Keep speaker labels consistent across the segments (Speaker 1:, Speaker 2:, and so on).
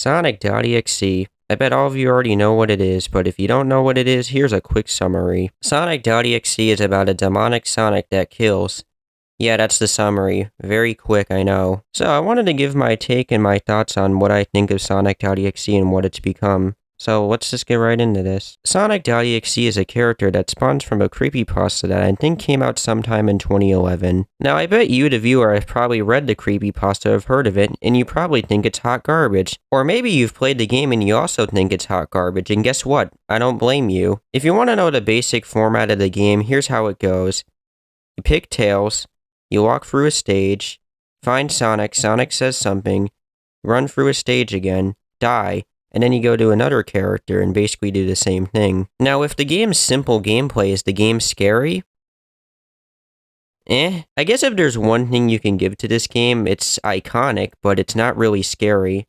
Speaker 1: Sonic.exe. I bet all of you already know what it is, but if you don't know what it is, here's a quick summary. Sonic.exe is about a demonic Sonic that kills. Yeah, that's the summary. Very quick, I know. So I wanted to give my take and my thoughts on what I think of Sonic.exe and what it's become. So let's just get right into this. Sonic.exe is a character that spawns from a creepypasta that I think came out sometime in 2011. Now I bet you, the viewer, have probably read the creepypasta or have heard of it, and you probably think it's hot garbage. Or maybe you've played the game and you also think it's hot garbage, and guess what? I don't blame you. If you want to know the basic format of the game, here's how it goes. You pick Tails, you walk through a stage, find Sonic, Sonic says something, run through a stage again, die, and then you go to another character and basically do the same thing. Now, if the game's simple gameplay, is the game scary? I guess if there's one thing you can give to this game, it's iconic, but it's not really scary.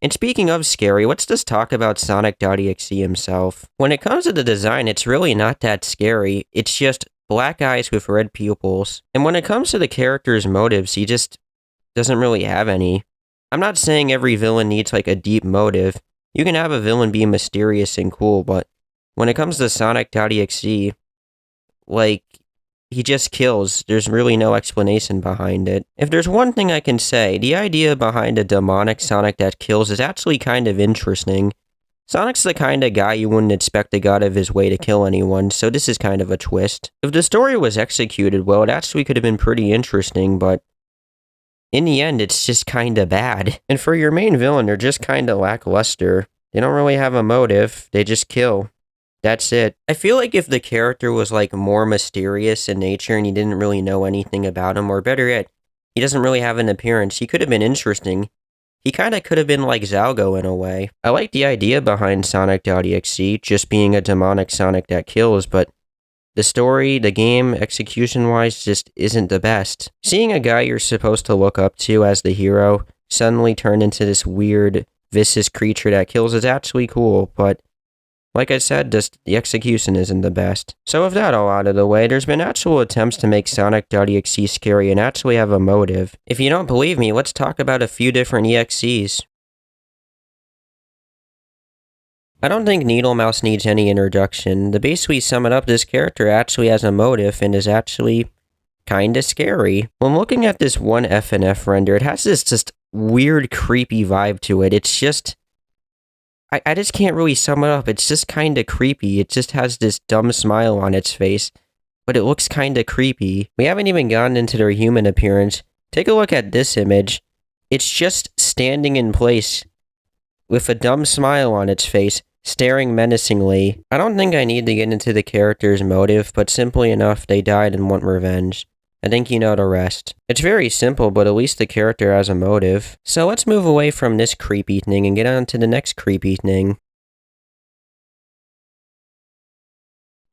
Speaker 1: And speaking of scary, let's just talk about Sonic.exe himself. When it comes to the design, it's really not that scary. It's just black eyes with red pupils. And when it comes to the character's motives, he just doesn't really have any. I'm not saying every villain needs like a deep motive. You can have a villain be mysterious and cool, but when it comes to Sonic.exe, like, he just kills. There's really no explanation behind it. If there's one thing I can say, the idea behind a demonic Sonic that kills is actually kind of interesting. Sonic's the kind of guy you wouldn't expect to go out of his way to kill anyone, so this is kind of a twist. If the story was executed well, it actually could have been pretty interesting, but in the end, it's just kinda bad. And for your main villain, they're just kinda lackluster. They don't really have a motive, they just kill. That's it. I feel like if the character was like more mysterious in nature and you didn't really know anything about him, or better yet, he doesn't really have an appearance, he could have been interesting. He kinda could have been like Zalgo in a way. I like the idea behind Sonic.exe, just being a demonic Sonic that kills, but the story, the game, execution-wise, just isn't the best. Seeing a guy you're supposed to look up to as the hero suddenly turn into this weird, vicious creature that kills is actually cool, but like I said, just the execution isn't the best. So with that all out of the way, there's been actual attempts to make Sonic.exe scary and actually have a motive. If you don't believe me, let's talk about a few different EXEs. I don't think Needlemouse needs any introduction. To basically sum it up, this character actually has a motive and is actually kinda scary. When looking at this one FNF render, it has this just weird, creepy vibe to it. It's just... I just can't really sum it up. It's just kinda creepy. It just has this dumb smile on its face, but it looks kinda creepy. We haven't even gotten into their human appearance. Take a look at this image. It's just standing in place with a dumb smile on its face, staring menacingly. I don't think I need to get into the character's motive, but simply enough, they died and want revenge. I think you know the rest. It's very simple, but at least the character has a motive. So let's move away from this creepy thing and get on to the next creepy thing.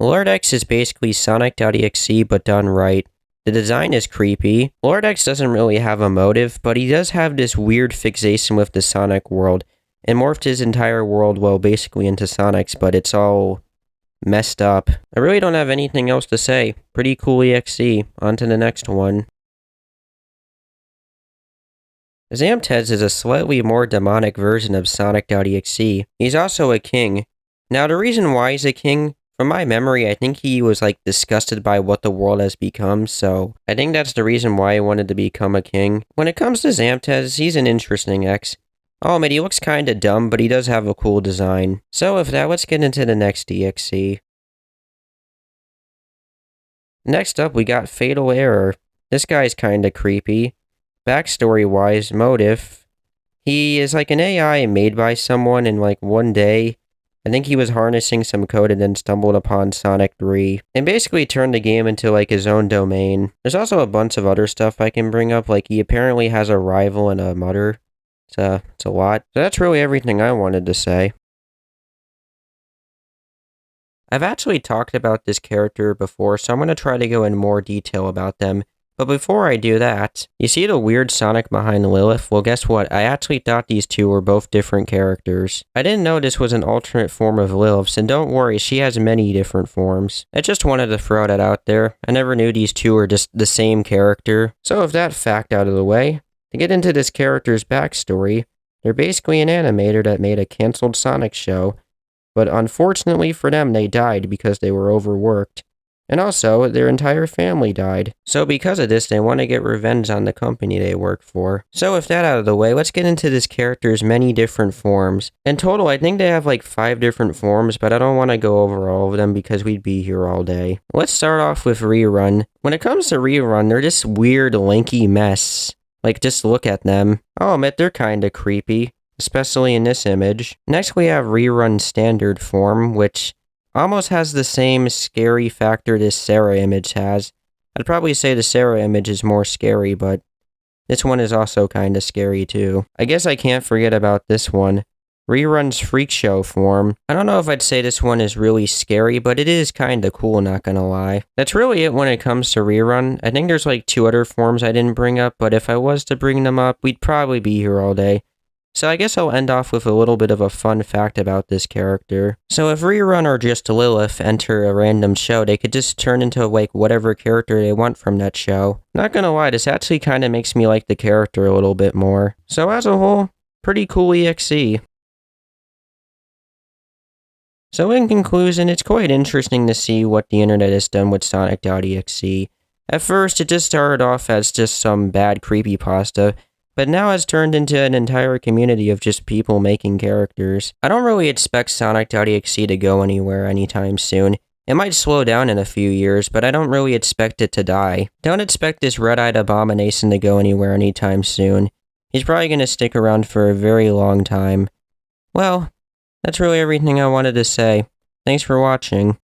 Speaker 1: Lord X is basically Sonic.exe, but done right. The design is creepy. Lord X doesn't really have a motive, but he does have this weird fixation with the Sonic world, and morphed his entire world, well, basically into Sonic's, but it's all messed up. I really don't have anything else to say. Pretty cool EXE. On to the next one. Zamtez is a slightly more demonic version of Sonic.exe. He's also a king. Now, the reason why he's a king, from my memory, I think he was like disgusted by what the world has become, so I think that's the reason why he wanted to become a king. When it comes to Zamtez, he's an interesting X. Oh man, he looks kinda dumb, but he does have a cool design. So with that, let's get into the next EXE. Next up, we got Fatal Error. This guy's kinda creepy. Backstory-wise, motive. He is like an AI made by someone, and like one day, I think he was harnessing some code and then stumbled upon Sonic 3. And basically turned the game into like his own domain. There's also a bunch of other stuff I can bring up, like he apparently has a rival and a mother. It's a lot. So that's really everything I wanted to say. I've actually talked about this character before, so I'm going to try to go in more detail about them. But before I do that, you see the weird Sonic behind Lilith? Well, guess what? I actually thought these two were both different characters. I didn't know this was an alternate form of Lilith's, and don't worry, she has many different forms. I just wanted to throw that out there. I never knew these two were just the same character. So with that fact out of the way, to get into this character's backstory, They're basically an animator that made a canceled Sonic show, but unfortunately for them, they died because they were overworked. And also, their entire family died. So because of this, they want to get revenge on the company they work for. So with that out of the way, let's get into this character's many different forms. In total, I think they have like 5 different forms, but I don't want to go over all of them because we'd be here all day. Let's start off with Rerun. When it comes to Rerun, they're this weird, lanky mess. Like, just look at them. I'll admit they're kinda creepy, especially in this image. Next, we have Rerun Standard form, which almost has the same scary factor this Sarah image has. I'd probably say the Sarah image is more scary, but this one is also kinda scary too. I guess I can't forget about this one. Rerun's Freak Show form. I don't know if I'd say this one is really scary, but it is kinda cool, not gonna lie. That's really it when it comes to Rerun. I think there's like 2 other forms I didn't bring up, but if I was to bring them up, we'd probably be here all day. So I guess I'll end off with a little bit of a fun fact about this character. So if Rerun or just Lilith enter a random show, they could just turn into like whatever character they want from that show. Not gonna lie, this actually kinda makes me like the character a little bit more. So as a whole, pretty cool EXE. So in conclusion, it's quite interesting to see what the internet has done with Sonic.exe. At first, it just started off as just some bad creepypasta, but now has turned into an entire community of just people making characters. I don't really expect Sonic.exe to go anywhere anytime soon. It might slow down in a few years, but I don't really expect it to die. Don't expect this red-eyed abomination to go anywhere anytime soon. He's probably going to stick around for a very long time. Well, that's really everything I wanted to say. Thanks for watching.